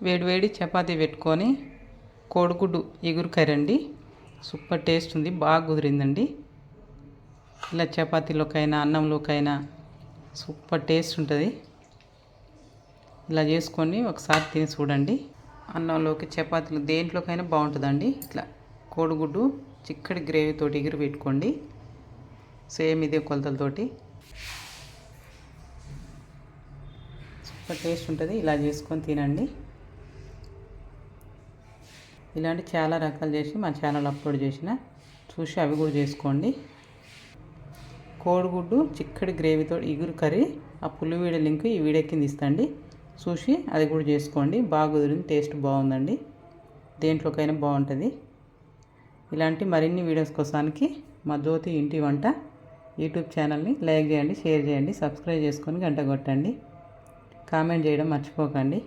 వేడివేడి చపాతీ పెట్టుకొని కోడిగుడ్డు ఎగురు కర్రీ అండి. సూపర్ టేస్ట్ ఉంది, బాగా కుదిరిందండి. ఇలా చపాతీలోకైనా అన్నంలోకైనా సూపర్ టేస్ట్ ఉంటుంది. ఇలా చేసుకొని ఒకసారి తిని చూడండి. అన్నంలోకి చపాతీలు దేంట్లోకైనా బాగుంటుందండి. ఇట్లా కోడిగుడ్డు చిక్కటి గ్రేవీతోటి ఎగురు పెట్టుకోండి. సేమ్ ఇదే కొలతలతోటి సూపర్ టేస్ట్ ఉంటుంది. ఇలా చేసుకొని తినండి. ఇలాంటి చాలా రకాలు చేసి మా ఛానల్ అప్లోడ్ చేసిన, చూసి అవి కూడా చేసుకోండి. కోడిగుడ్డు చిక్కటి గ్రేవీతో ఎగురు కర్రీ, ఆ పులివీడ లింక్ ఈ వీడియో కింద ఇస్తాండి. చూసి అది కూడా చేసుకోండి. బాగా కుదిరింది, టేస్ట్ బాగుందండి. దేంట్లోకైనా బాగుంటుంది. ఇలాంటి మరిన్ని వీడియోస్ కోసానికి మా జ్యోతి ఇంటి వంట యూట్యూబ్ ఛానల్ని లైక్ చేయండి, షేర్ చేయండి, సబ్స్క్రైబ్ చేసుకొని గంట కొట్టండి. కామెంట్ చేయడం మర్చిపోకండి.